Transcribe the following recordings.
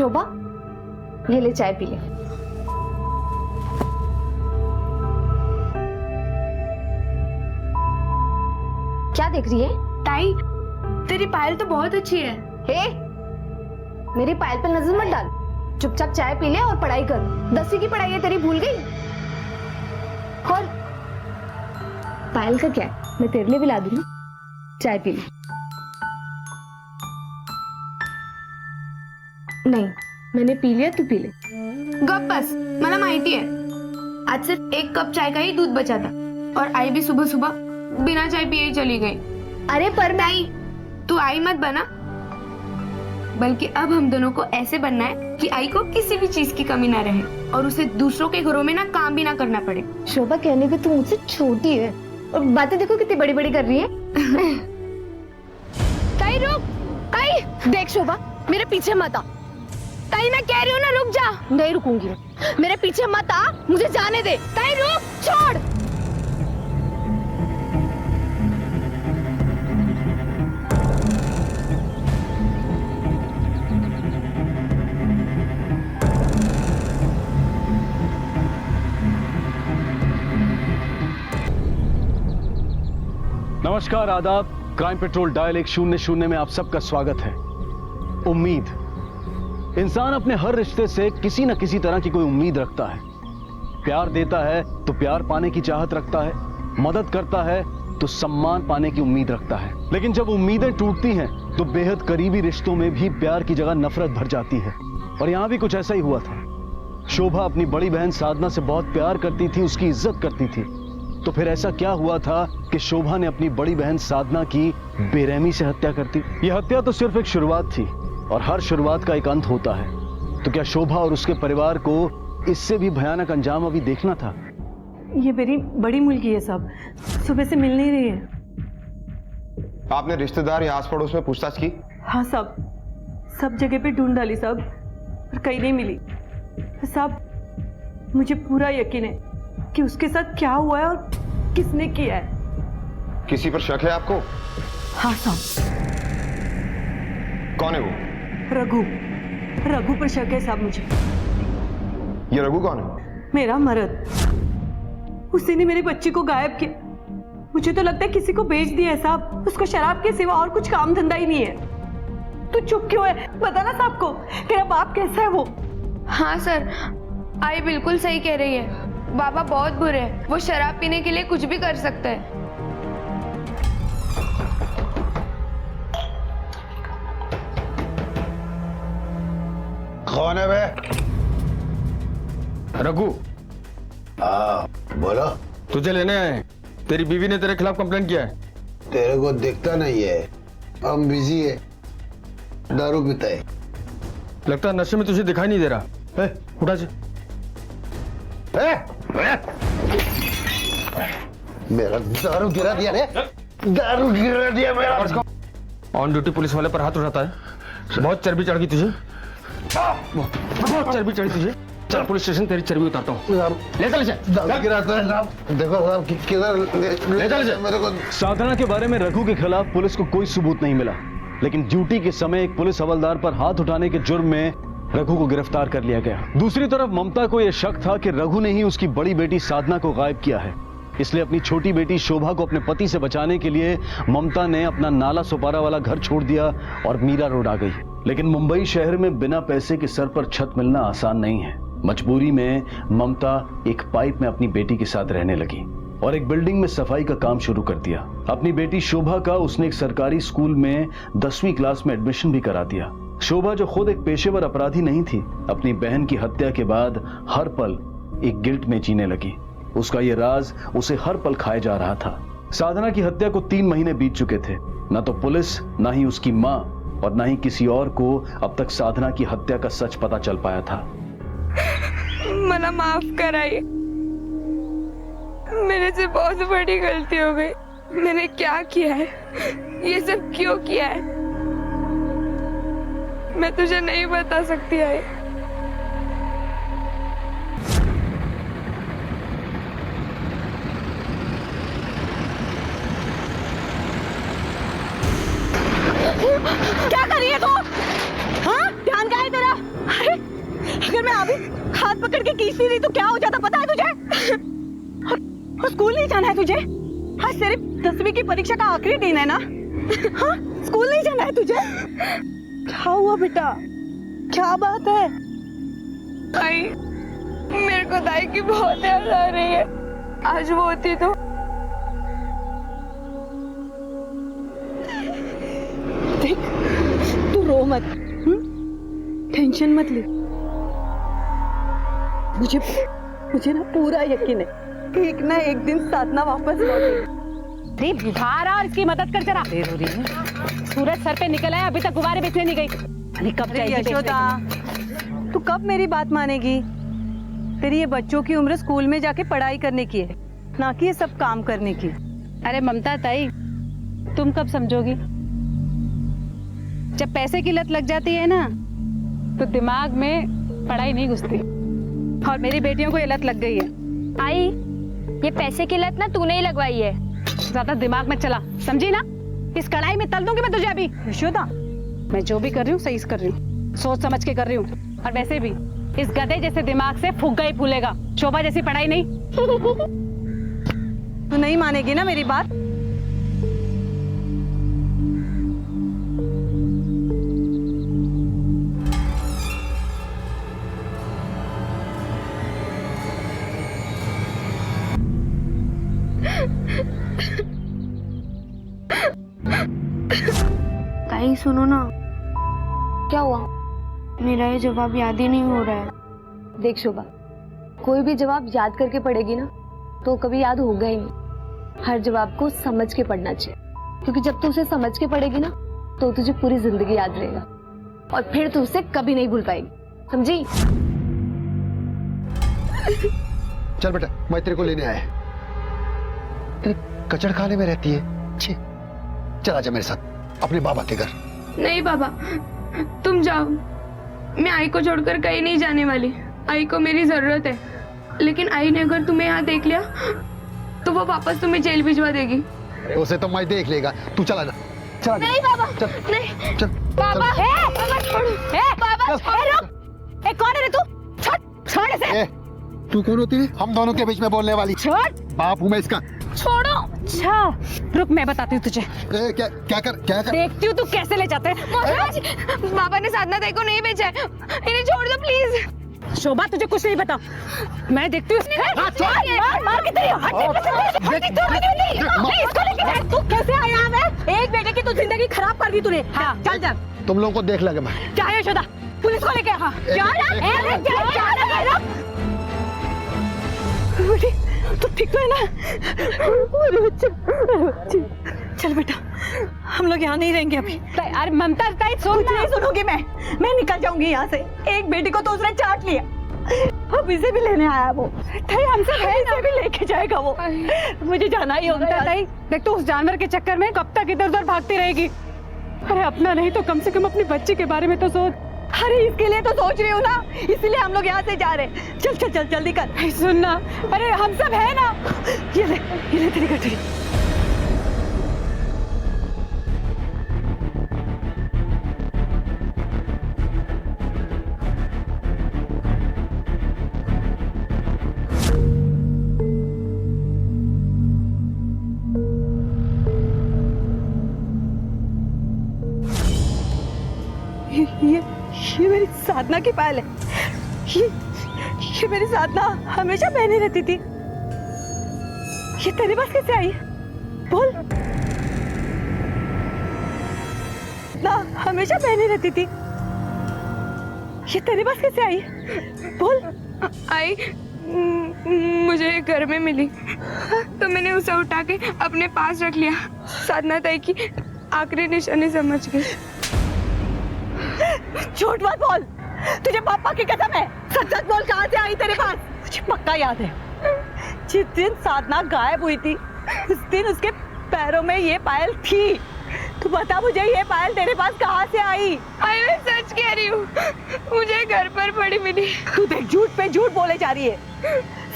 शोभा, ये ले चाय पी ले। क्या देख रही है? ताई, तेरी पायल तो बहुत अच्छी है। हे, मेरी पायल पर नजर मत डाल। चुपचाप चाय पी ले और पढ़ाई कर। 10वीं की पढ़ाई है तेरी, भूल गई? और पायल का क्या है, मैं तेरे लिए भी ला दूंगी। चाय पी ले। नहीं, मैंने पी लिया, तू पी ले। गप बस, मला माहिती है आज सिर्फ 1 कप चाय का ही दूध बचा था और आई भी सुबह सुबह बिना चाय पिए ही चली गई। अरे पर मैं ताई, तू आई मत बना, बल्कि अब हम दोनों को ऐसे बनना है कि आई को किसी भी चीज की कमी ना रहे और उसे दूसरों के घरों में ना काम भी ना करना पड़े। शोभा, कहने पे तू मुझसे छोटी है और बातें देखो कितनी बड़ी बड़ी कर रही है। ताई रुक, ताई देख शोभा, मेरे पीछे मत आ। ताई मैं कह रही हूँ ना, रुक जा। नहीं रुकूंगी, मेरे पीछे मत आ, मुझे जाने दे। ताई रुक, छोड़। नमस्कार, आदाब। क्राइम पेट्रोल डायल 100 में आप सबका स्वागत है। उम्मीद, इंसान अपने हर रिश्ते से किसी न किसी तरह की कोई उम्मीद रखता है। प्यार देता है तो प्यार पाने की चाहत रखता है, मदद करता है तो सम्मान पाने की उम्मीद रखता है। लेकिन जब उम्मीदें टूटती हैं तो बेहद करीबी रिश्तों में भी प्यार की जगह नफरत भर जाती है। और यहां भी कुछ ऐसा ही हुआ था। शोभा अपनी बड़ी बहन साधना से बहुत प्यार करती थी, उसकी इज्जत करती थी। तो फिर ऐसा क्या हुआ था कि शोभा ने अपनी बड़ी बहन साधना की बेरहमी से हत्या कर दी। यह हत्या तो सिर्फ एक शुरुआत थी और हर शुरुआत का एक अंत होता है। तो क्या शोभा और उसके परिवार को इससे भी भयानक अंजाम अभी देखना था? ये मेरी बड़ी मुलगी है साहब, सुबह से मिल नहीं रही है। आपने रिश्तेदार या आस पड़ोस में पूछताछ की? हाँ साहब, सब जगह पे ढूंढ डाली साहब, पर कहीं नहीं मिली। साहब मुझे पूरा यकीन है कि उसके साथ क्या हुआ है और किसने किया है। किसी पर शक है आपको? हाँ साहब। कौन है वो? रघु, रघु पर शक है साहब मुझे। ये रघु कौन है? मेरा मर्द, उसी ने मेरी बच्ची को गायब किया। मुझे तो लगता है किसी को बेच दिया है साहब। उसको शराब के सिवा और कुछ काम धंधा ही नहीं है। तू चुप क्यों है? बता ना साहब को, तेरा बाप कैसा है वो? हाँ सर, आई बिल्कुल सही कह रही है। बाबा बहुत बुरे हैं, वो शराब पीने के लिए कुछ भी कर सकते हैं। कौन है बे? रघु। हाँ बोलो। तुझे लेने आए हैं। तेरी बीवी ने तेरे खिलाफ कंप्लेंट किया है। तेरे को दिखता नहीं है, हम बिजी है, दारू पीता है। लगता है नशे में तुझे दिखाई नहीं दे रहा। उठा से। मेरा दारू गिरा दिया रे, दारू गिरा दिया मेरा। ऑन ड्यूटी पुलिस वाले पर हाथ उठाता है। बहुत चर्बी चढ़ गई तुझे, बहुत चर्बी चढ़ी तुझे। चल पुलिस स्टेशन, तेरी चर्बी उतारता हूँ। ले चल इसे। दारू गिराता है साहब। देखो साहब किधर ले चल इसे। मेरे को। साधना के बारे में रघु के खिलाफ पुलिस को कोई सबूत नहीं मिला, लेकिन ड्यूटी के समय एक पुलिस हवलदार पर हाथ उठाने के जुर्म में रघु को गिरफ्तार कर लिया गया। दूसरी तरफ ममता को यह शक था कि रघु ने ही उसकी बड़ी बेटी साधना को गायब किया है। इसलिए अपनी छोटी बेटी शोभा को अपने पति से बचाने के लिए ममता ने अपना नाला सुपारा वाला घर छोड़ दिया और मीरा रोड आ गई। लेकिन मुंबई शहर में बिना पैसे के सर पर छत मिलना आसान नहीं है। मजबूरी में ममता एक पाइप में अपनी बेटी के साथ रहने लगी और एक बिल्डिंग में सफाई का काम शुरू कर दिया। अपनी बेटी शोभा का उसने एक सरकारी स्कूल में 10वीं क्लास में एडमिशन भी करा दिया। शोभा, जो खुद एक पेशेवर अपराधी नहीं थी, अपनी बहन की हत्या के बाद हर पल एक गिल्ट में जीने लगी। उसका यह राज उसे हर पल खाए जा रहा था। साधना की हत्या को 3 महीने बीत चुके थे। न तो पुलिस, न ही उसकी माँ और न ही किसी और को अब तक साधना की हत्या का सच पता चल पाया था। मला माफ कराइए, मेरे से बहुत बड़ी गलती हो गई। मैंने क्या किया है, ये सब क्यों किया है, मैं तुझे नहीं बता सकती है। क्या कर रही है तू? हाँ, ध्यान कहाँ है तेरा? अगर मैं अभी हाथ पकड़ के खींच नहीं तो क्या हो जाता पता है तुझे? और स्कूल नहीं जाना है तुझे? आज सिर्फ 10वीं की परीक्षा का आखिरी दिन है ना? हाँ, स्कूल नहीं जाना है तुझे? क्या हुआ बेटा? क्या बात है? आई, मेरे को दाई की बहुत याद आ रही है। आज वो होती तो। देख, तू रो मत, टेंशन मत ले। मुझे ना पूरा यकीन है एक ना एक दिन साधना वापस लौटेगी। बुखार और इसकी मदद कर जरा। देर हो रही है। सूरज सर पे निकल आया, अभी तक गुब्बारे बेचने नहीं गई। अरे कब जाएगी यशोदा, तू कब मेरी बात मानेगी? तेरी ये बच्चों की उम्र स्कूल में जाके पढ़ाई करने की है, ना कि ये सब काम करने की। अरे ममता ताई, तुम कब समझोगी? जब पैसे की लत लग जाती है ना, तो दिमाग में पढ़ाई नहीं घुसती। और मेरी बेटियों को ये लत लग गई है। आई, ये पैसे की लत ना तूने ही लगवाई है। ज्यादा दिमाग में चला, समझी ना? इस कढ़ाई में तल दूंगी मैं तुझे अभी। यशोदा, मैं जो भी कर रही हूँ सही कर रही हूँ, सोच समझ के कर रही हूँ। और वैसे भी इस गधे जैसे दिमाग से फुग्गा ही फूलेगा, शोभा जैसी पढ़ाई नहीं। तू नहीं मानेगी ना मेरी बात? ताई सुनो ना, क्या हुआ? मेरा ये जवाब याद ही नहीं हो रहा है। देख शोभा, कोई भी जवाब याद करके पढ़ेगी ना तो कभी याद होगा ही नहीं। हर जवाब को समझ के पढ़ना चाहिए, क्योंकि जब तू उसे समझ के पढ़ेगी ना तो तुझे पूरी जिंदगी याद रहेगा और फिर तू उसे कभी नहीं भूल पाएगी, समझी? चल बेटा, मैं तेरे को लेने आया। तेरे कचड़ खाने में रहती है। छी, चल आजा मेरे साथ अपने बाबा के घर। नहीं बाबा, तुम जाओ। मैं आई को छोड़कर कहीं नहीं जाने वाली। आई को मेरी जरूरत है, लेकिन आई ने अगर तुम्हें यहाँ देख लिया तो वो वापस तुम्हें जेल भिजवा देगी। उसे तो मैं देख लेगा, तू चला जा। चल नहीं बाबा, चल, नहीं चल, बाबा, चल। बाबा छोड़ो। बाबा, चल। रुक। ए, कौन है रे तू? छोड़ इसे। ए, तू कौन होती है हम दोनों के बीच में बोलने वाली? छोड़। बाप हूँ मैं इसका। छोड़ो। अच्छा, रुक, मैं बताती हूँ तुझे। ए, क्या कर? देखती हूँ तू कैसे ले जाते हैं। बाबा ने साधना ताई को नहीं भेजा है, इन्हें छोड़ दो प्लीज। शोभा, तुझे कुछ नहीं पता, मैं देखती हूँ। मार के तेरी इसको लेके जा। तू कैसे आया यहाँ में? एक बेटे की तू जिंदगी खराब कर दी तूने। हाँ, चल चल। तुम लोगों को देख लगे मैं। क्या यशोदा, पुलिस को लेके? हाँ, तो ठीक तो है ना? चल बेटा, हम लोग यहाँ नहीं रहेंगे अभी। अरे ममता ताई, सुन कुछ नहीं सुनूंगी मैं निकल जाऊंगी यहाँ से। एक बेटी को तो उसने चाट लिया, अब इसे भी लेने आया वो। हमसे इसे भी लेके जाएगा वो। मुझे जाना ही होगा ममता ताई, देख तू उस जानवर के चक्कर में कब तक इधर उधर भागती रहेगी? अरे अपना नहीं तो कम से कम अपनी बच्ची के बारे में तो सोच। अरे इसके लिए तो सोच रही हूँ ना, इसलिए हम लोग यहाँ से जा रहे हैं। चल चल चल जल्दी कर। सुनना, अरे हम सब है ना। ये ले तेरी गठरी। ये मेरी साधना की पायल है। ये मेरी साधना हमेशा पहने रहती थी। ये तेरे पास कैसे आई? बोल ना, हमेशा पहने रहती थी। ये तेरे पास कैसे आई? बोल। आई मुझे घर में मिली तो मैंने उसे उठा के अपने पास रख लिया। साधना ताई की आखिरी निशानी समझ गई। झूठ मत बोल, तुझे पापा की कसम है। सच सच बोल, कहाँ से आई तेरे पास? मुझे पक्का याद है, जिस दिन साधना गायब हुई थी उस दिन उसके पैरों में ये पायल थी। तू बता मुझे, ये पायल तेरे पास कहाँ से आई? आई मैं सच कह रही हूँ, मुझे घर पर पड़ी मिली। तू देख, झूठ पे झूठ बोले जा रही है।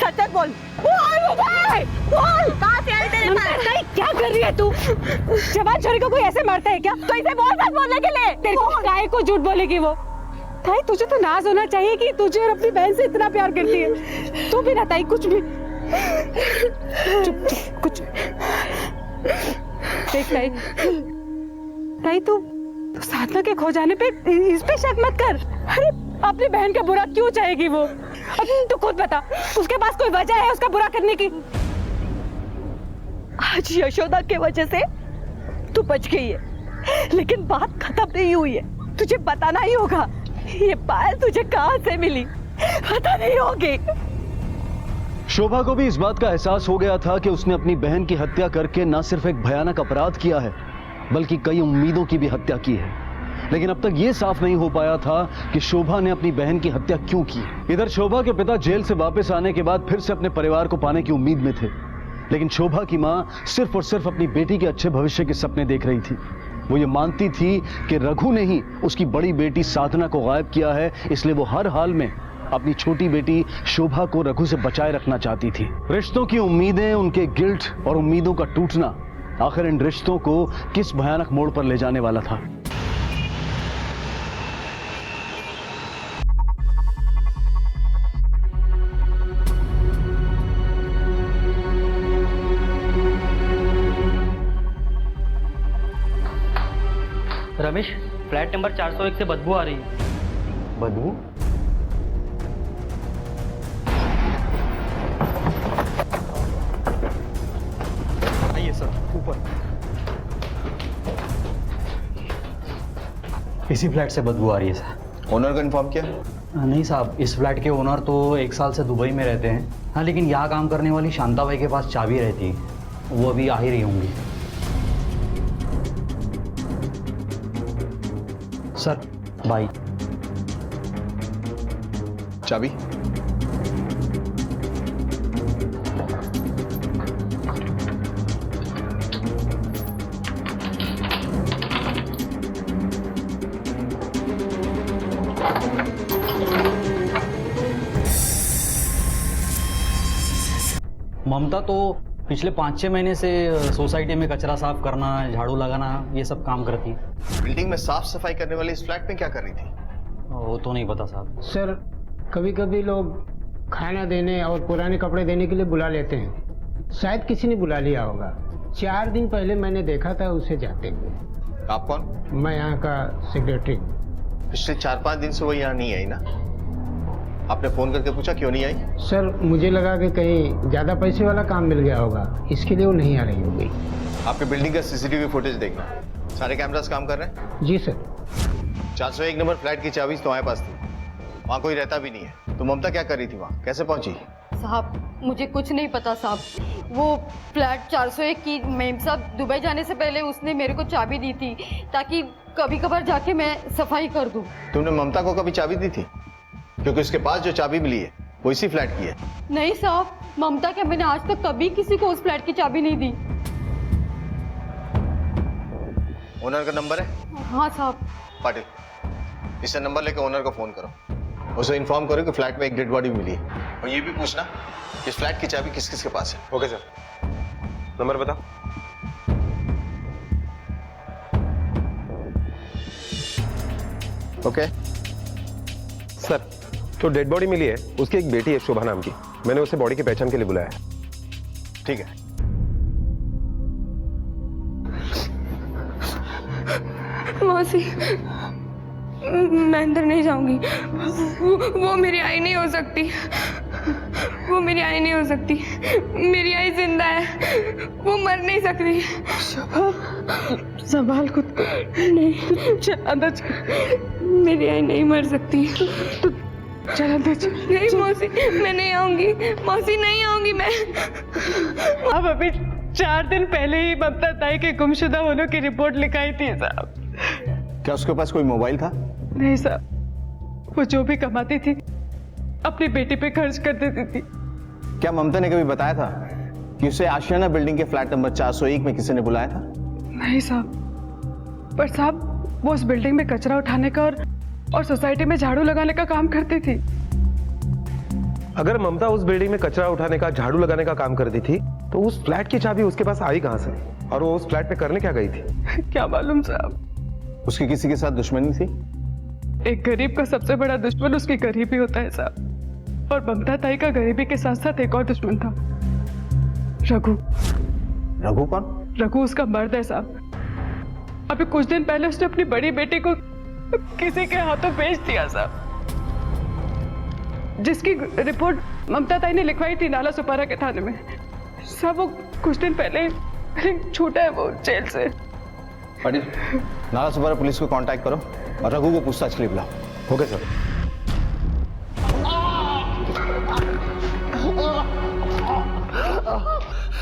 सच सच बोल, बोल कहाँ से आई तेरे पास? क्या कर रही है तू? जवान छोरी को कोई ऐसे मारता है क्या? तो इसे बोल, सच बोलने के लिए। तेरे को काय को झूठ बोलेगी वो? ताई तुझे तो नाज होना चाहिए कि तुझे और अपनी बहन से इतना प्यार करती है। तू भी ना ताई कुछ भी चुप चुप कुछ देख ताई, ताई तू साधना के खो जाने पे इस पे शक मत कर। अरे अपनी बहन का बुरा क्यों चाहेगी वो? अब तू खुद बता, उसके पास कोई वजह है उसका बुरा करने की? आज यशोदा के वजह से तू बच गई है, लेकिन बात खत्म नहीं हुई है। तुझे बताना ही होगा ये पायल तुझे कहां से मिली, पता नहीं होगी। शोभा को भी इस बात का एहसास हो गया था कि उसने अपनी बहन की हत्या करके न सिर्फ एक भयानक अपराध किया है, बल्कि कई उम्मीदों की भी हत्या की है। लेकिन अब तक यह साफ नहीं हो पाया था कि शोभा ने अपनी बहन की हत्या क्यों की। इधर शोभा के पिता जेल से वापस आने के बाद फिर से अपने परिवार को पाने की उम्मीद में थे, लेकिन शोभा की मां सिर्फ और सिर्फ अपनी बेटी के अच्छे भविष्य के सपने देख रही थी। वो ये मानती थी कि रघु ने ही उसकी बड़ी बेटी साधना को गायब किया है, इसलिए वो हर हाल में अपनी छोटी बेटी शोभा को रघु से बचाए रखना चाहती थी। रिश्तों की उम्मीदें, उनके गिल्ट और उम्मीदों का टूटना आखिर इन रिश्तों को किस भयानक मोड़ पर ले जाने वाला था। रमेश, फ्लैट नंबर 401 से बदबू आ रही है। बदबू? आइए सर, ऊपर। इसी फ्लैट से बदबू आ रही है सर। ओनर को इन्फॉर्म किया? नहीं साहब, इस फ्लैट के ओनर तो 1 साल से दुबई में रहते हैं। हाँ, लेकिन यहाँ काम करने वाली शांता बाई के पास चाबी रहती है, वो अभी आ ही रही होंगी। Sir, by. चाबी? ममता तो पिछले 5-6 महीने से सोसाइटी में कचरा साफ करना, झाड़ू लगाना, ये सब काम करती है। बिल्डिंग में साफ सफाई करने वाली इस फ्लैट में क्या कर रही थी? वो तो नहीं पता साहब। सर, कभी कभी लोग खाना देने और पुराने कपड़े देने के लिए बुला लेते हैं। शायद किसी ने बुला लिया होगा। 4 दिन पहले मैंने देखा था उसे जाते हुए। आप कौन? मैं यहाँ का सेक्रेटरी। पिछले 4-5 दिन से वो यहाँ नहीं आई ना? आपने फोन करके पूछा क्यों नहीं आई? सर, मुझे लगा कि कहीं ज्यादा पैसे वाला काम मिल गया होगा, इसके लिए वो नहीं आ रही होगी। आपके बिल्डिंग का सीसीटीवी फुटेज देखना, सारे कैमरास काम कर रहे हैं? जी सर। 401 नंबर फ्लैट की चाबी तुम्हारे पास थी, वहाँ कोई रहता भी नहीं है, तो ममता क्या कर रही थी वहाँ, कैसे पहुंची? साहब, मुझे कुछ नहीं पता साहब। वो फ्लैट 401 की मेम साहब दुबई जाने से पहले उसने मेरे को चाबी दी थी ताकि कभी कभार जाके मैं सफाई कर दूं। तुमने ममता को कभी चाबी दी थी? क्योंकि उसके पास जो चाबी मिली है वो इसी फ्लैट की है। नहीं साहब, ममता के मैंने आज तक कभी किसी को उस फ्लैट की चाबी नहीं दी। ओनर का नंबर है? हाँ साहब। पाटिल, इससे नंबर लेकर ओनर को फोन करो, उसे इन्फॉर्म करो कि फ्लैट में एक डेड बॉडी मिली है, और ये भी पूछना कि इस फ्लैट की चाबी किस किस के पास है। ओके सर, नंबर बता। ओके सर, जो डेड बॉडी मिली है उसकी एक बेटी है शोभा नाम की। मैंने उसे बॉडी की पहचान के लिए बुलाया है। ठीक है। मौसी, मैं अंदर नहीं जाऊंगी। वो मेरी आई नहीं हो सकती। वो मेरी आई नहीं हो सकती। मेरी आई जिंदा है, वो मर नहीं सकती। संभाल खुद को। नहीं, चल अंदर चल। मेरी आई नहीं मर सकती। चल अंदर चल। नहीं मौसी, मैं नहीं आऊंगी। मौसी, नहीं आऊंगी मैं। अब अभी 4 दिन पहले ही ममता ताई के गुमशुदा होने की रिपोर्ट लिखाई थी साहब। क्या उसके पास कोई मोबाइल था? नहीं साहब, वो जो भी कमाती थी अपनी बेटी पे खर्च कर देती थी। क्या ममता ने कभी बताया था कि उसे आशियाना बिल्डिंग के फ्लैट नंबर 401 में किसी ने बुलाया था? नहीं साहब, पर साहब वो उस बिल्डिंग में कचरा उठाने का और सोसाइटी में झाड़ू लगाने का काम करती थी। अगर ममता उस बिल्डिंग में कचरा उठाने का, झाड़ू लगाने का काम करती थी, तो उस फ्लैट की चाबी उसके पास आई कहां से? और वो उस फ्लैट पे करने क्या गई थी? क्या मालूम साहब। उसकी किसी के साथ दुश्मनी थी? एक गरीब का सबसे बड़ा दुश्मन उसकी गरीबी होता है साहब। और ममता ताई का गरीबी के साथ साथ एक और दुश्मन था, रघु। रघु कौन? रघु उसका मर्द है साहब। अभी कुछ दिन पहले उसने अपनी बड़ी बेटी को किसी के हाथों बेच दिया साहब, जिसकी रिपोर्ट ममता ताई ने लिखवाई थी नाला सुपारा के थाने में। सब वो कुछ दिन पहले छूटा है वो जेल से। पाटिल, नाला सुपारा पुलिस को कांटेक्ट करो और रघु को पूछताछ के लिए बुलाओ। Okay sir.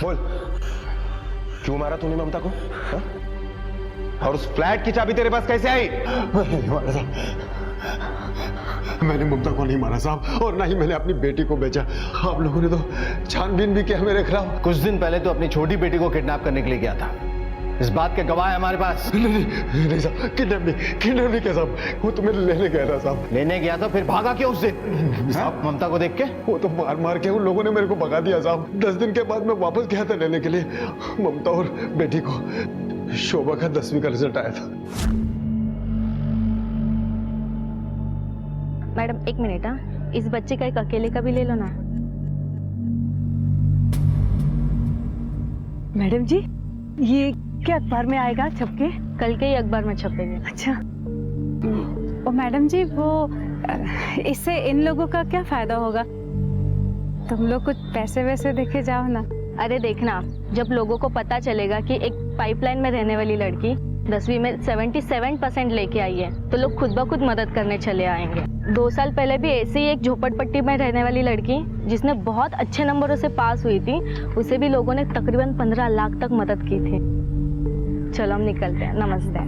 बोल, क्यों मारा तूने ममता को? हा? और उस फ्लैट की चाबी तेरे पास कैसे आई? मैंने ममता को नहीं मारा साहब, और ना ही मैंने अपनी बेटी को बेचा। आप लोगों ने तो छानबीन भी किया मेरे खिलाफ। कुछ दिन पहले तो अपनी छोटी बेटी को किडनैप करने के लिए गया था, इस बात के गवाह है हमारे पास। नहीं साहब, किडनैप नहीं किया साहब, वो तो मैं लेने गया था साहब। लेने गया था, फिर भागा क्यों उस दिन? साहब ममता को देख के? वो तो मार मार के उन लोगों ने मेरे को भगा दिया साहब। 10 दिन के बाद मैं वापस गया था लेने के लिए ममता और बेटी को। शोभा का 10वीं का रिजल्ट आया था। मैडम एक मिनट, हाँ, इस बच्चे का एक अकेले का भी ले लो ना। मैडम जी, ये क्या अखबार में आएगा छपके? कल के ही अखबार में छपेंगे। अच्छा। ओ मैडम जी, वो इससे इन लोगों का क्या फायदा होगा? तुम लोग कुछ पैसे वैसे देके जाओ ना। अरे देखना, जब लोगों को पता चलेगा कि एक पाइपलाइन में रहने वाली लड़की 10वीं में 77% लेके आई है, तो लोग खुद ब खुद मदद करने चले आएंगे। 2 साल पहले भी ऐसे ही एक झोपड़पट्टी में रहने वाली लड़की जिसने बहुत अच्छे नंबरों से पास हुई थी, उसे भी लोगों ने तकरीबन 15 लाख तक मदद की थी। चलो हम निकलते हैं। नमस्ते।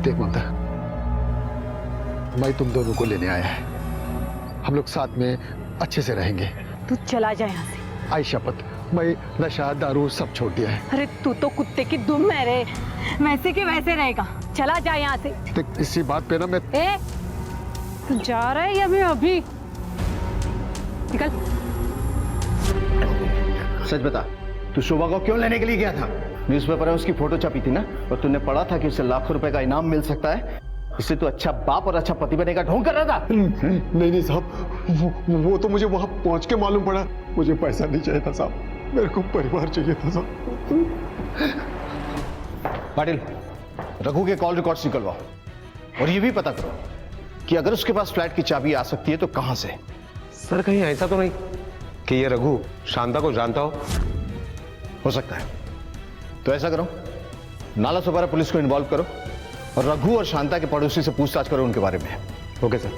देख ममता, मैं तुम दोनों को लेने आया है। हम लोग साथ में अच्छे से रहेंगे। तू चला जा यहाँ से। आई शपथ, मैं नशा दारू सब छोड़ दिया है। अरे तू तो कुत्ते की दुम है रे, वैसे के वैसे रहेगा। चला जा यहाँ से। देख इसी बात पे ना मैं तू जा रहा है या मैं अभी? निकल। सच बता, तू शोभा को क्यों लेने के लिए गया था? न्यूज़पेपर में उसकी फोटो छपी थी ना, और तूने पढ़ा था कि उसे लाखों रुपए का इनाम मिल सकता है। इससे तू अच्छा बाप और अच्छा पति बनने का ढोंग कर रहा था। नहीं साहब, वो तो मुझे वहां पहुंच के मालूम पड़ा। मुझे पैसा नहीं चाहिए था साहब, मेरे को परिवार चाहिए था साहब। पाटिल, रघु के कॉल रिकॉर्ड्स निकलवाओ और ये भी पता करो कि अगर उसके पास फ्लैट की चाबी आ सकती है तो कहां से। सर कहीं ऐसा तो नहीं कि ये रघु शांता को जानता हो सकता है, तो ऐसा करो, नाला सुपारा पुलिस को इन्वॉल्व करो और रघु और शांता के पड़ोसी से पूछताछ करो उनके बारे में। Okay sir.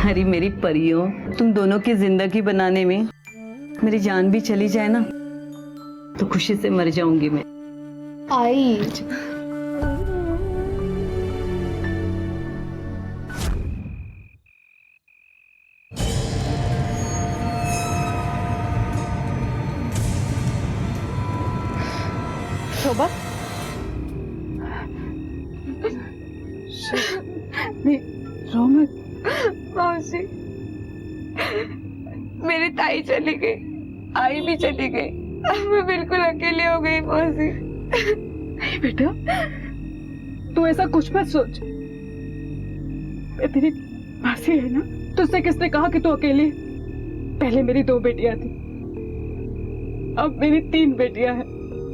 अरे मेरी परियों, तुम दोनों की जिंदगी बनाने में मेरी जान भी चली जाए ना तो खुशी से मर जाऊंगी मैं। आई शोभा, रो मत। मौसी, मेरी ताई चली गई, आई भी चली गई, अब मैं बिल्कुल अकेली हो गई मौसी। नहीं बेटा, तू ऐसा कुछ मत सोच। मैं तेरी मासी है ना, तुझसे किसने कहा कि तू अकेली? पहले मेरी 2 बेटियां थी, अब मेरी 3 बेटियां हैं।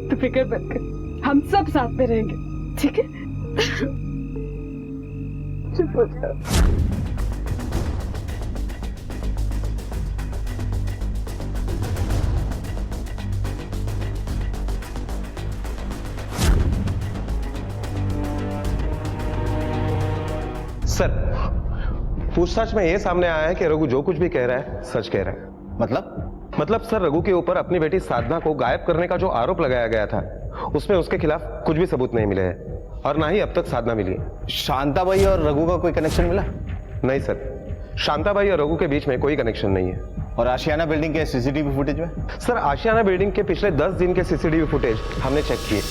तो फिक्र मत कर, हम सब साथ में रहेंगे, ठीक है? चुप हो जा। सर, पूछताछ में यह सामने आया है कि रघु जो कुछ भी कह रहा है सच कह रहा है। मतलब सर, रघु के ऊपर अपनी बेटी साधना को गायब करने का जो आरोप लगाया गया था, उसमें उसके खिलाफ कुछ भी सबूत नहीं मिले हैं और ना ही अब तक साधना मिली है। शांताबाई और रघु का कोई कनेक्शन मिला? नहीं सर, शांताबाई और रघु के बीच में कोई कनेक्शन नहीं है। और आशियाना बिल्डिंग के सीसीटीवी फुटेज में? सर, आशियाना बिल्डिंग के पिछले 10 दिन के सीसीटीवी फुटेज हमने चेक किए।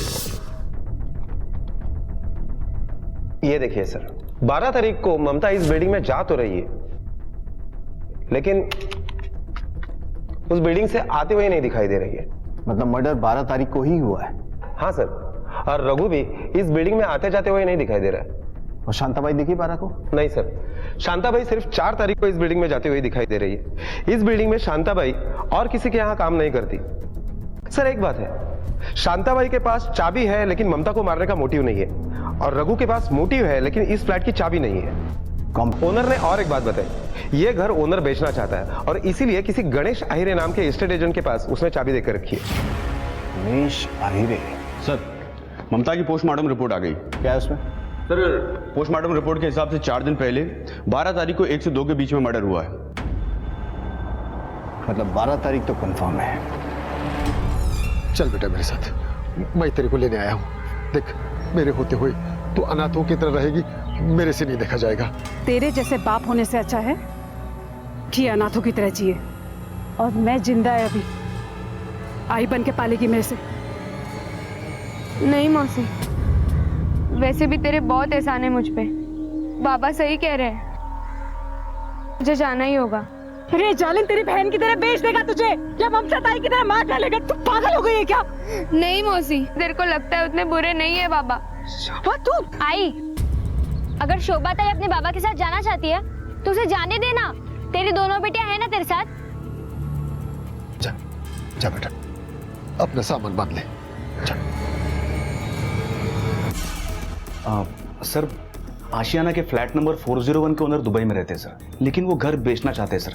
ये देखिए सर, 12 तारीख को ममता इस बिल्डिंग में जा तो रही है, लेकिन उस बिल्डिंग से आते हुए नहीं दिखाई दे रही है। मतलब मर्डर 12 तारीख को ही हुआ है? हाँ सर, और रघु भी इस बिल्डिंग में आते जाते हुए नहीं दिखाई दे रहा है। और शांताबाई दिखी 12 को? नहीं सर, शांताबाई सिर्फ 4 तारीख को इस बिल्डिंग में जाते हुए दिखाई दे रही है। इस बिल्डिंग में शांताबाई और किसी के यहां काम नहीं करती। सर एक बात है, शांताबाई के पास चाबी है लेकिन ममता को मारने का मोटिव नहीं है, और रघु के पास मोटिव है लेकिन इस फ्लैट की चाबी नहीं है। ओनर ने और एक बात बताई, ये घर ओनर बेचना चाहता है और इसीलिए किसी गणेश आहिरे नाम के एस्टेट एजेंट के पास उसने चाबी देकर रखी है। गणेश आहिरे? सर, ममता की पोस्टमार्टम रिपोर्ट आ गई। क्या है उसमें? सर, पोस्टमार्टम रिपोर्ट के हिसाब से 4 दिन पहले 12 तारीख को 1 से 2 के बीच में मर्डर हुआ है। मतलब 12 तारीख तो कंफर्म है। चल बेटा मेरे साथ, मैं तेरे को लेने आया हूँ। देख, मेरे होते हुए तू अनाथों की तरह रहेगी, मेरे से नहीं देखा जाएगा। तेरे जैसे बाप होने से अच्छा है कि अनाथों की तरह जिए। और मैं जिंदा है अभी, आई बन के पालेगी मेरे से। नहीं मौसी, वैसे भी तेरे बहुत एहसान है मुझ पे। बाबा सही कह रहे हैं, मुझे जाना ही होगा। अरे जालिम, तेरी बहन की तरह बेच देगा तुझे या ममता ताई की तरह मार डालेगा? तू पागल हो गई है क्या? नहीं मौसी, तेरे को लगता है उतने बुरे नहीं है बाबा। शोभा तू आई, अगर शोभा ताई अपने बाबा के साथ जाना चाहती है तो उसे जाने देना। तेरी दोनों बेटियां हैं ना तेरे साथ। जा, जा बेटा, अपना सामान बांध ले। जा। सर, आशियाना के फ्लैट नंबर 401 के ओनर दुबई में रहते हैं सर, लेकिन वो घर बेचना चाहते हैं सर,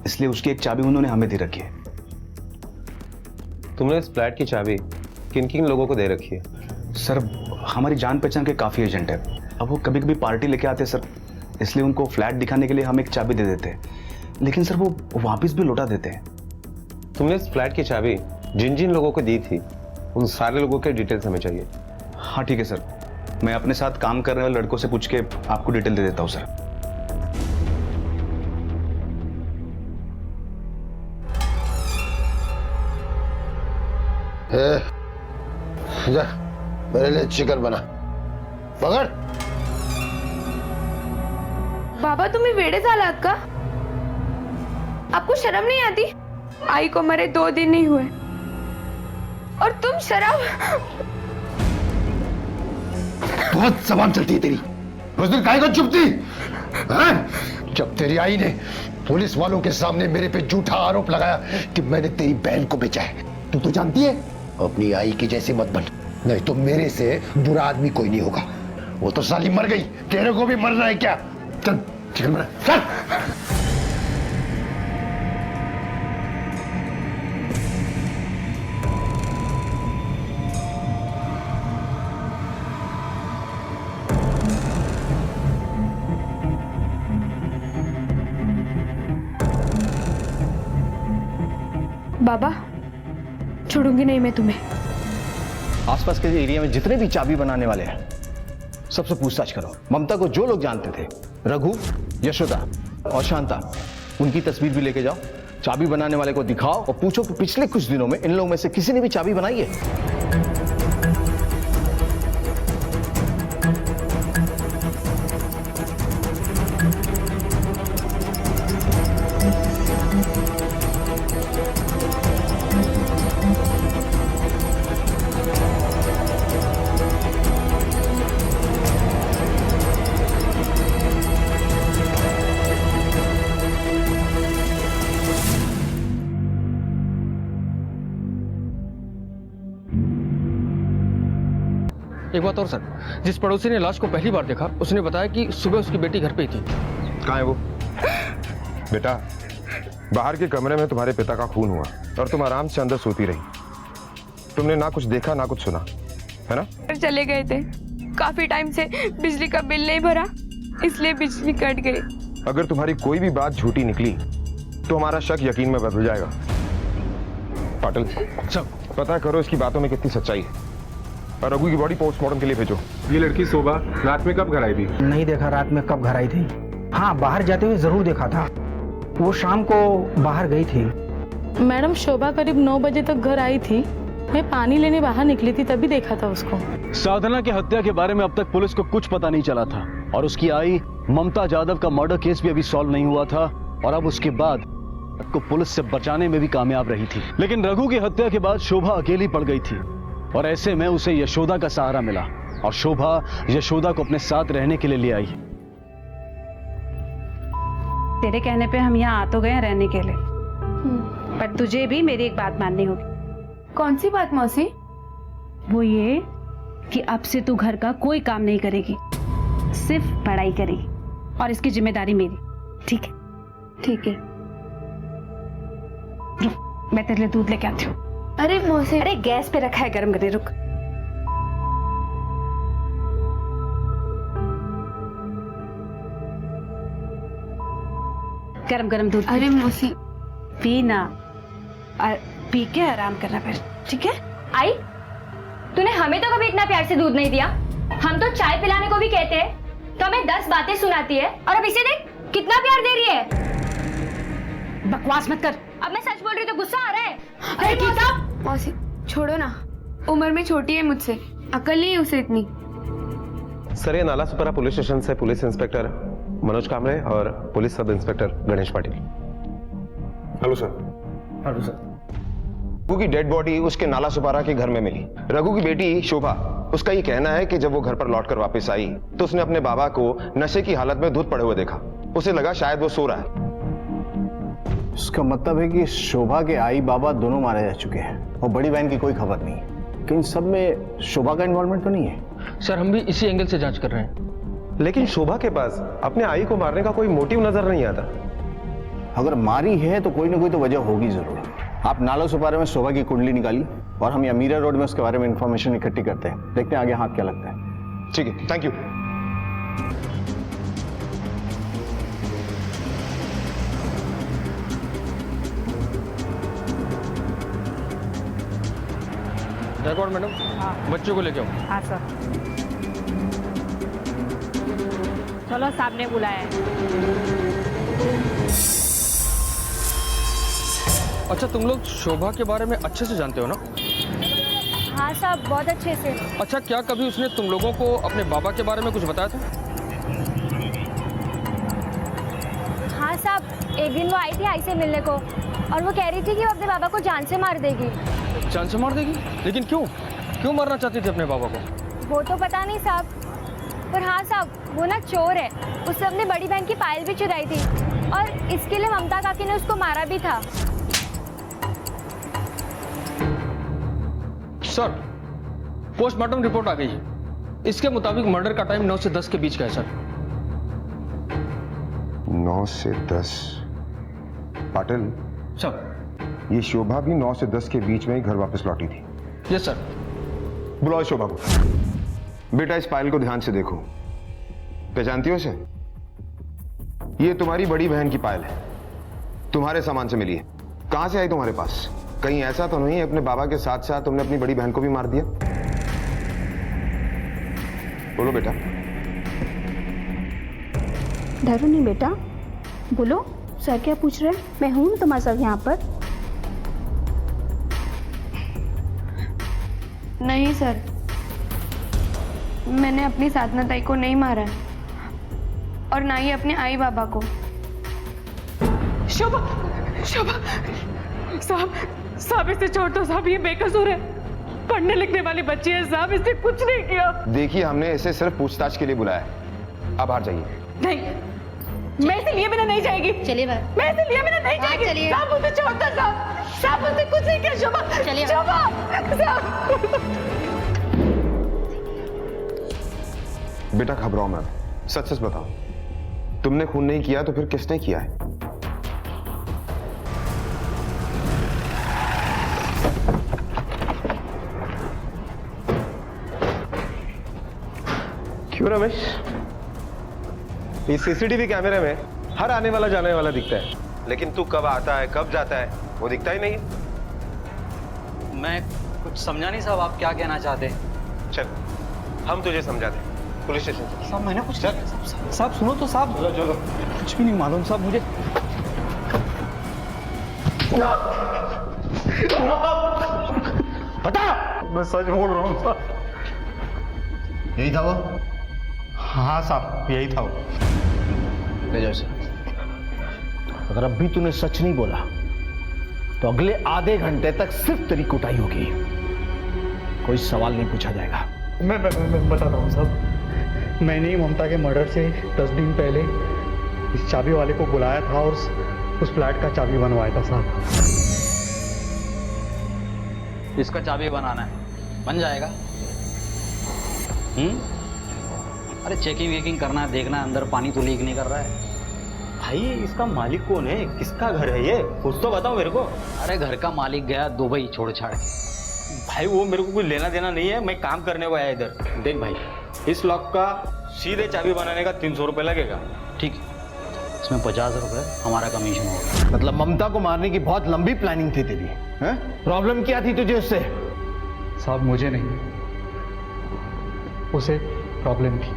इसलिए उसकी एक चाबी उन्होंने हमें दे रखी है। तुमने इस फ्लैट की चाबी किन किन लोगों को दे रखी है? सर, हमारी जान पहचान के काफ़ी एजेंट है। अब वो कभी कभी पार्टी लेके आते हैं सर, इसलिए उनको फ्लैट दिखाने के लिए हम एक चाबी दे देते हैं, लेकिन सर वो वापस भी लौटा देते हैं। तुमने इस फ्लैट की चाबी जिन जिन लोगों को दी थी, उन सारे लोगों के डिटेल्स हमें चाहिए। हाँ ठीक है सर, मैं अपने साथ काम करने वाले लड़कों से पूछ के आपको डिटेल दे देता हूँ सर। जा, मेरे लिए चिकन बना। पकड़। बाबा तुम्ही वेडे झालात का? आपको शर्म नहीं आती? आई को मरे 2 दिन नहीं हुए और तुम शराब। बहुत जबान चलती है तेरी। उस दिन काहे को चुप थी? हाँ? जब तेरी आई ने पुलिस वालों के सामने मेरे पे झूठा आरोप लगाया कि मैंने तेरी बहन को बेचा है, तू तो जानती है अपनी आई की जैसे मत बन, नहीं तो मेरे से बुरा आदमी कोई नहीं होगा। वो तो साली मर गई, तेरे को भी मरना है क्या? चल चिकन बना, चल। बाबा, छोड़ूंगी नहीं मैं तुम्हें। आसपास के एरिया में जितने भी चाबी बनाने वाले हैं सबसे पूछताछ करो। ममता को जो लोग जानते थे, रघु, यशोदा और शांता, उनकी तस्वीर भी लेके जाओ, चाबी बनाने वाले को दिखाओ और पूछो कि पिछले कुछ दिनों में इन लोगों में से किसी ने भी चाबी बनाई है। एक बात और सर, जिस पड़ोसी ने लाश को पहली बार देखा उसने बताया कि सुबह उसकी बेटी घर पे ही थी। कहाँ है वो? बेटा, बाहर के कमरे में तुम्हारे पिता का खून हुआ और तुम आराम से अंदर सोती रही। तुमने ना कुछ देखा ना कुछ सुना, है ना? चले गए थे, काफी टाइम से बिजली का बिल नहीं भरा, इसलिए बिजली कट गई। अगर तुम्हारी कोई भी बात झूठी निकली तो हमारा शक यकीन में बदल जाएगा। पाटिल, सब पता करो इसकी बातों में कितनी सच्चाई है और रघु की बॉडी पोस्टमार्टम के लिए भेजो। ये लड़की शोभा रात में कब घर आई थी? नहीं देखा रात में कब घर आई थी। हाँ, बाहर जाते हुए जरूर देखा था, वो शाम को बाहर गई थी। मैडम, शोभा करीब 9 बजे तक घर आई थी, मैं पानी लेने बाहर निकली थी तभी देखा था उसको। साधना की हत्या के बारे में अब तक पुलिस को कुछ पता नहीं चला था और उसकी आई ममता जाधव का मर्डर केस भी अभी सॉल्व नहीं हुआ था और अब उसके बाद को पुलिस से बचाने में भी कामयाब रही थी। लेकिन रघु की हत्या के बाद शोभा अकेली पड़ गई थी और ऐसे में उसे यशोदा का सहारा मिला और शोभा यशोदा को अपने साथ रहने के लिए ले आई। तेरे कहने पे हम यहाँ आ तो गए रहने के लिए, पर तुझे भी मेरी एक बात माननी होगी। कौन सी बात मौसी? वो ये कि अब से तू घर का कोई काम नहीं करेगी, सिर्फ पढ़ाई करेगी और इसकी जिम्मेदारी मेरी, ठीक है? ठीक है। रुक, मैं तेरे लिए दूध लेके आती हूँ। अरे मौसी, अरे गैस पे रखा है गर्म करने, रुक। गरम गरम दूध अरे मौसी, पीना और पी के आराम करना फिर, ठीक है? आई, तूने हमें तो कभी इतना प्यार से दूध नहीं दिया। हम तो चाय पिलाने को भी कहते हैं तो हमें 10 बातें सुनाती है और अब इसे देख कितना प्यार दे रही है। बकवास मत कर। अब मैं सच बोल रही हूँ तो गुस्सा आ रहा है। अरे मौसी छोड़ो ना, उम्र में छोटी है मुझसे, अकल नहीं है उसे इतनी। सर, ये नालासोपारा पुलिस स्टेशन से पुलिस इंस्पेक्टर मनोज कामरे और police sub inspector Ganesh Patil. Hello sir. Hello sir. Raghu की डेड बॉडी उसके नालासोपारा के घर में मिली। रघु की बेटी शोभा, उसका ये कहना है कि जब वो घर पर लौटकर वापस आई तो उसने अपने बाबा को नशे की हालत में धुत पड़े हुए देखा। उसे लगा शायद वो सो रहा है। इसका मतलब है कि शोभा के आई बाबा दोनों मारे जा चुके हैं और बड़ी बहन की कोई खबर नहीं है। लेकिन सब में शोभा का इन्वॉल्वमेंट तो नहीं है? सर हम भी इसी एंगल से जांच कर रहे हैं। लेकिन शोभा के पास अपने आई को मारने का कोई मोटिव नजर नहीं आता। अगर मारी है तो कोई ना कोई तो वजह होगी जरूर। आप नालासोपारा में शोभा की कुंडली निकालिए और हम यहाँ मीरा रोड में उसके बारे में इंफॉर्मेशन इकट्ठी करते हैं। देखते हैं आगे हाथ क्या लगता है। ठीक है, थैंक यू। रिकॉर्ड मैडम, बच्चों को लेके आओ। हाँ सर। चलो सामने बुलाया है। अच्छा, तुम लोग शोभा के बारे में अच्छे से जानते हो ना? हाँ साहब, बहुत अच्छे से। अच्छा, क्या कभी उसने तुम लोगों को अपने बाबा के बारे में कुछ बताया था? हाँ साहब, एक दिन वो आई थी आई से मिलने को और वो कह रही थी कि वो अपने बाबा को जान से मार देगी। जान से मार देगी? लेकिन क्यों मारना चाहती थी अपने बाबा को? वो तो पता नहीं साहब, पर हाँ साहब, वो ना चोर है। उसने अपनी बड़ी बहन की पायल भी चुराई थी और इसके लिए ममता काकी ने उसको मारा भी था। सर, पोस्टमार्टम रिपोर्ट आ गई है। इसके मुताबिक मर्डर का टाइम 9 से 10 के बीच का है सर। 9 से 10। पाटिल सर। ये शोभा भी 9 से 10 के बीच में ही घर वापस लौटी थी। Yes sir. बुलाओ शोभा को। बेटा, इस पायल को ध्यान से देखो। पहचानती हो इसे? ये तुम्हारी बड़ी बहन की पायल है, तुम्हारे सामान से मिली है। कहां से आई तुम्हारे पास? कहीं ऐसा तो नहीं अपने बाबा के साथ साथ तुमने अपनी बड़ी बहन को भी मार दिया? बोलो बेटा। डरो नहीं बेटा, बोलो। सर क्या पूछ रहे हैं? मैं हूं ना तुम्हारे साथ यहाँ पर। नहीं सर, मैंने अपनी साधना ताई को नहीं मारा है और ना ही अपने आई बाबा को। शोभा, शोभा, साहब इसे छोड़ दो साहब, ये बेकसूर है, पढ़ने लिखने वाली बच्ची है साहब, इसने कुछ नहीं किया। देखिए, हमने इसे सिर्फ पूछताछ के लिए बुलाया है। अब बाहर जाइए। नहीं, मैं इसे लिए बिना नहीं जाएगी। चलिए बाहर। मैं इसे लिए बिना नहीं जाएगी। चलिए। साहब उसे छोड़ दो साहब, उसे कुछ नहीं किया। शोभा, चलिए। शोभा, साहब। बेटा घबराओ मत, सच सच बताओ, तुमने खून नहीं किया तो फिर किसने किया है? क्यों रमेश? इस सीसीटीवी कैमरे में हर आने वाला जाने वाला दिखता है, लेकिन तू कब आता है कब जाता है वो दिखता ही नहीं। मैं कुछ समझा नहीं साहब, आप क्या कहना चाहते हैं? चल, हम तुझे समझा दें। पुलिस स्टेशन चल। साहब मैंने कुछ साहब सुनो तो साहब। चलो चलो। कुछ भी नहीं मालूम साहब मुझे। बता। मैं सच बोल रहा हूँ साहब। यही था वो? हाँ साहब, यही था वो। ले जाओ इसे। अगर अब भी तूने सच नहीं बोला तो अगले आधे घंटे तक सिर्फ तेरी कुटाई होगी, कोई सवाल नहीं पूछा जाएगा। मैं बताता हूँ साहब। मैंने ही ममता के मर्डर से 10 दिन पहले इस चाबी वाले को बुलाया था और उस फ्लैट का चाबी बनवाया था साहब। इसका चाबी बनाना है, बन जाएगा। अरे चेकिंग वेकिंग करना है, देखना है अंदर पानी तो लीक नहीं कर रहा है। भाई इसका मालिक कौन है, किसका घर है ये, कुछ तो बताओ मेरे को। अरे घर का मालिक गया दुबई छोड़ छाड़ के। भाई वो मेरे को कुछ लेना देना नहीं है, मैं काम करने को आया इधर। देख भाई, इस लॉक का सीधे चाबी बनाने का 300 रुपए लगेगा। ठीक है, इसमें 50 रुपए हमारा कमीशन होगा। मतलब ममता को मारने की बहुत लंबी प्लानिंग थी तेरी, हैं? प्रॉब्लम क्या थी तुझे उससे? साहब मुझे नहीं, उसे प्रॉब्लम थी।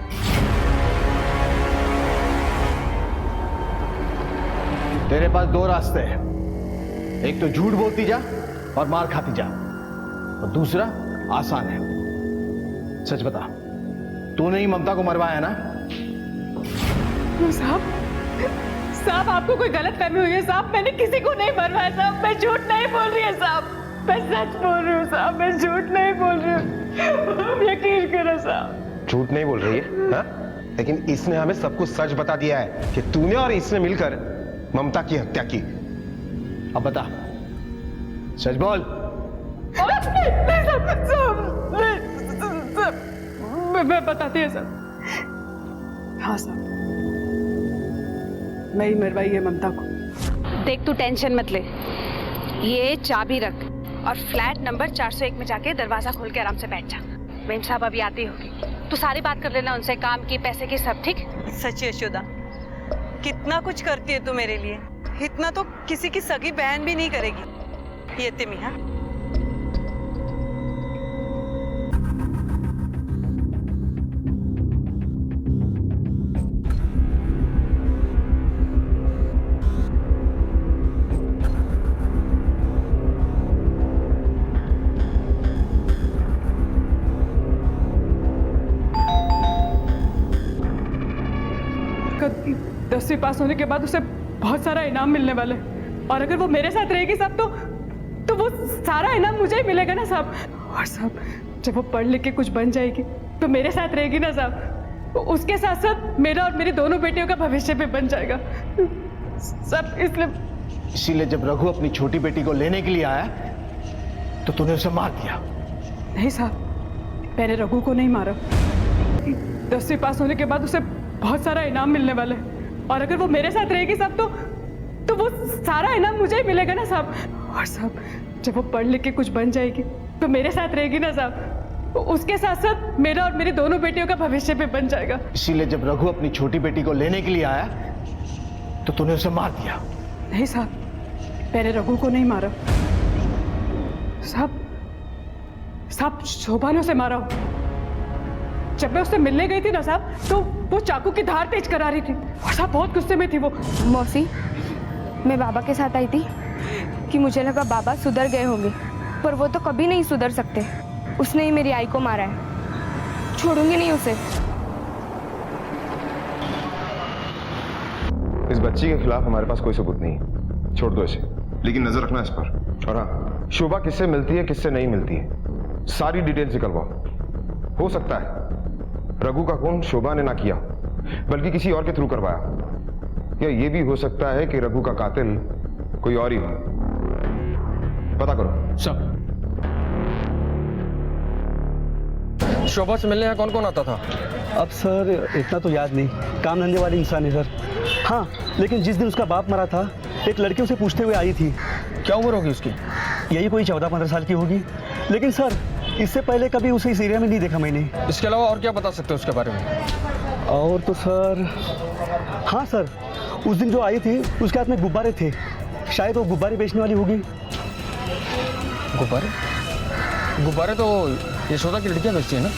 तेरे पास दो रास्ते हैं, एक तो झूठ बोलती जा और मार खाती जा, और दूसरा आसान है। सच बता, तूने ही ममता को मरवाया ना? साहब आपको कोई गलत फहमी हुई है साहब, मैंने किसी को नहीं मरवाया साहब, मैं झूठ नहीं बोल रही है साहब, मैं सच बोल रही हूँ साहब, मैं झूठ नहीं बोल रही हूँ, यकीन करो साहब। झूठ नहीं बोल रही है हा? लेकिन इसने हमें सब कुछ सच बता दिया है कि तूने और इसने मिलकर ममता की हत्या की। अब बता, सच बोल। मैं बताती है सर। हाँ सर, मैं ही मरवाई है ममता को। देख तू टेंशन मत ले, ये चाबी रख और फ्लैट नंबर 401 में जाके दरवाजा खोल के आराम से बैठ जा। मेम साहब अभी आती होगी, तू सारी बात कर लेना उनसे, काम की, पैसे की, सब ठीक। सच यशोदा, कितना कुछ करती है तू मेरे लिए, इतना तो किसी की सगी बहन भी नहीं करेगी। ये तिमी हाँ। कभी 10वीं पास होने के बाद उसे बहुत सारा इनाम मिलने वाला है, और अगर वो मेरे साथ रहेगी साहब तो वो सारा इनाम मुझे ही मिलेगा ना साहब। और साहब जब वो पढ़ लिख के कुछ बन जाएगी तो मेरे साथ रहेगी ना साहब, तो उसके साथ साथ मेरा और मेरी दोनों बेटियों का भविष्य भी बन जाएगा सब। इसीलिए जब रघु अपनी छोटी बेटी को लेने के लिए आया तो तूने उसे मार दिया? नहीं साहब, मैंने रघु को नहीं मारा। 10वीं पास होने के बाद उसे बहुत सारा इनाम मिलने वाला है, और अगर वो मेरे साथ रहेगी साहब तो वो सारा इनाम मुझे ही मिलेगा ना साहब। और साहब जब वो पढ़ लिख के कुछ बन जाएगी तो मेरे साथ रहेगी ना साहब, तो उसके साथ साथ मेरा और मेरी दोनों बेटियों का भविष्य भी बन जाएगा। इसीलिए जब रघु अपनी छोटी बेटी को लेने के लिए आया तो तूने उसे मार दिया? नहीं साहब, मैंने रघु को नहीं मारा साहब, शोभा ने उसे मारा हो। जब मैं उससे मिलने गई थी ना साहब, तो वो चाकू की धार तेज करा रही थी और साहब बहुत गुस्से में थी वो। मौसी, मैं बाबा के साथ आई थी कि मुझे लगा बाबा सुधर गए होंगे, पर वो तो कभी नहीं सुधर सकते। उसने ही मेरी आई को मारा है, छोड़ूंगी नहीं उसे। इस बच्ची के खिलाफ हमारे पास कोई सबूत नहीं, छोड़ दो इसे, लेकिन नजर रखना इस पर। और हाँ, शोभा किससे मिलती है किससे नहीं मिलती है, सारी डिटेल्स निकलवाओ। हो सकता है रघु का खून शोभा ने ना किया बल्कि किसी और के थ्रू करवाया, या ये भी हो सकता है कि रघु का कातिल कोई और ही हो। पता करो सब। शोभा से मिलने यहाँ कौन कौन आता था? अब सर इतना तो याद नहीं, काम धंधे वाले इंसान है सर। हाँ, लेकिन जिस दिन उसका बाप मरा था एक लड़की उसे पूछते हुए आई थी। क्या उम्र होगी उसकी? यही कोई 14-15 साल की होगी, लेकिन सर इससे पहले कभी उसे इस एरिया में नहीं देखा मैंने। इसके अलावा और क्या बता सकते हो उसके बारे में? और तो सर, हाँ सर, उस दिन जो आई थी उसके हाथ में गुब्बारे थे, शायद वो गुब्बारे बेचने वाली होगी। गुब्बारे? गुब्बारे तो यशोदा की लड़कियां बेचती है ना।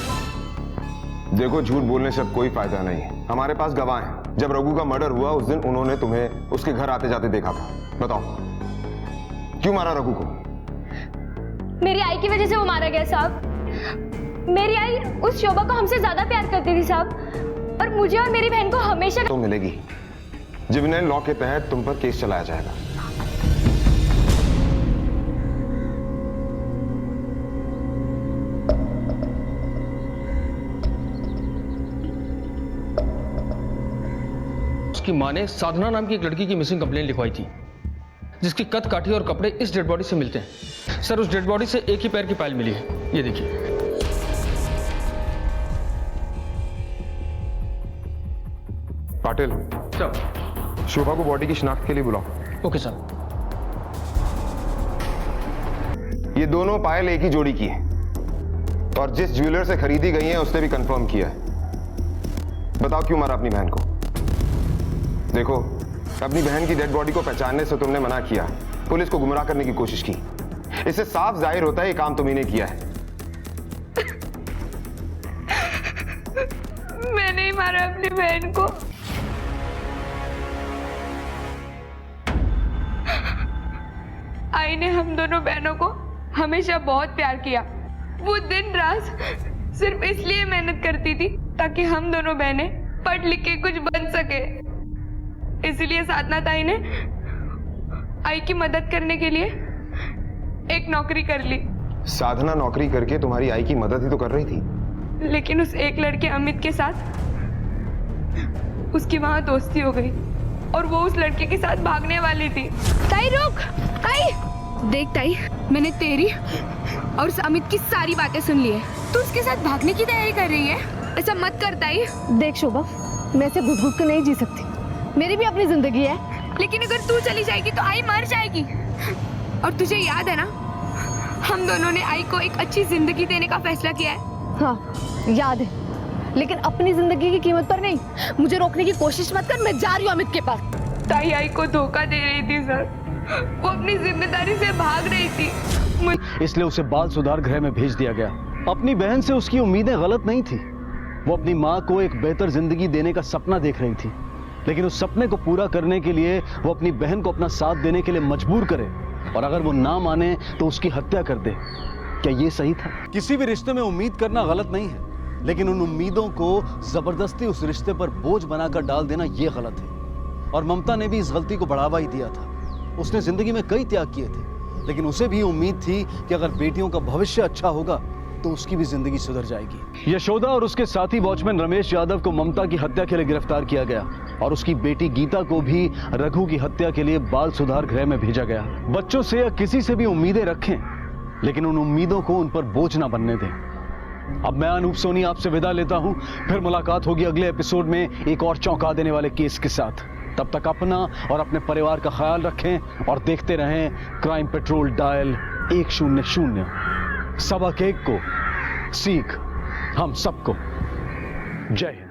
देखो, झूठ बोलने से अब कोई फायदा नहीं है, हमारे पास गवाह हैं। जब रघु का मर्डर हुआ उस दिन उन्होंने तुम्हें उसके घर आते जाते देखा था। बताओ क्यों मारा रघु को? मेरी आई की वजह से वो मारा गया साहब। मेरी आई उस शोभा को हमसे ज्यादा प्यार करती थी साहब, और मुझे और मेरी बहन को हमेशा तो मिलेगी। जिवेनाइल लॉ के तहत तुम पर केस चलाया जाएगा। उसकी मां ने साधना नाम की एक लड़की की मिसिंग कंप्लेंट लिखवाई थी, जिसकी कद काठी और कपड़े इस डेड बॉडी से मिलते हैं। सर, उस डेड बॉडी से एक ही पैर की पायल मिली है, ये देखिए। पाटिल सर। शोभा को बॉडी की शिनाख्त के लिए बुलाओ। Okay sir. ये दोनों पायल एक ही जोड़ी की है और जिस ज्वेलर से खरीदी गई है उसने भी कंफर्म किया है। बताओ क्यों मारा अपनी बहन को? देखो, अपनी बहन की डेड बॉडी को पहचानने से तुमने मना किया, पुलिस को गुमराह करने की कोशिश की। इससे साफ जाहिर होता है ये काम तुम्ही ने किया है। मैंने ही मारा अपनी बहन को। आई ने हम दोनों बहनों को हमेशा बहुत प्यार किया। वो दिन रात सिर्फ इसलिए मेहनत करती थी ताकि हम दोनों बहनें पढ़ लिख के कुछ बन सके। इसलिए साधना ताई ने आई की मदद करने के लिए एक नौकरी कर ली। साधना नौकरी करके तुम्हारी आई की मदद ही तो कर रही थी। लेकिन उस एक लड़के अमित के साथ उसकी वहां दोस्ती हो गई और वो उस लड़के के साथ भागने वाली थी। ताई रुक, ताई देख ताई, मैंने तेरी और उस अमित की सारी बातें सुन ली है। तू उसके साथ भागने की तैयारी कर रही है? ऐसा मत कर ताई। देख शोभा, मैं ऐसे घुट घुट के नहीं जी सकती, मेरी भी अपनी जिंदगी है। लेकिन अगर तू चली जाएगी तो आई मर जाएगी। और तुझे याद है ना, हम दोनों ने आई को एक अच्छी जिंदगी देने का फैसला किया है। हाँ याद है, लेकिन अपनी जिंदगी की कीमत पर नहीं। मुझे रोकने की कोशिश मत कर, मैं जा रही हूँ अमित के पास। ताई आई को धोखा दे रही थी सर, वो अपनी जिम्मेदारी से भाग रही थी। इसलिए उसे बाल सुधार गृह में भेज दिया गया। अपनी बहन से उसकी उम्मीदें गलत नहीं थी। वो अपनी माँ को एक बेहतर जिंदगी देने का सपना देख रही थी, लेकिन उस सपने को पूरा करने के लिए वो अपनी बहन को अपना साथ देने के लिए मजबूर करे, और अगर वो ना माने तो उसकी हत्या कर दे। क्या ये सही था? किसी भी रिश्ते में उम्मीद करना गलत नहीं है, लेकिन उन उम्मीदों को जबरदस्ती उस रिश्ते पर बोझ बनाकर डाल देना ये गलत है। और ममता ने भी इस गलती को बढ़ावा ही दिया था। उसने जिंदगी में कई त्याग किए थे, लेकिन उसे भी उम्मीद थी कि अगर बेटियों का भविष्य अच्छा होगा तो उसकी भी जिंदगी सुधर जाएगी। यशोदा और उसके साथी वॉचमैन रमेश यादव को ममता की हत्या के लिए गिरफ्तार किया गया, और उसकी बेटी गीता को भी रघु की हत्या के लिए बाल सुधार गृह में भेजा गया। बच्चों से या किसी से भी उम्मीदें रखें, लेकिन उन उम्मीदों को उन पर बोझ ना बनने दें। अब मैं अनूप सोनी आपसे विदा लेता हूं। फिर मुलाकात होगी अगले एपिसोड में एक और चौंका देने वाले केस के साथ। तब तक अपना और अपने परिवार का ख्याल रखें और देखते रहें क्राइम पेट्रोल डायल 100। सबक एक को सीख हम सबको। जय हिंद।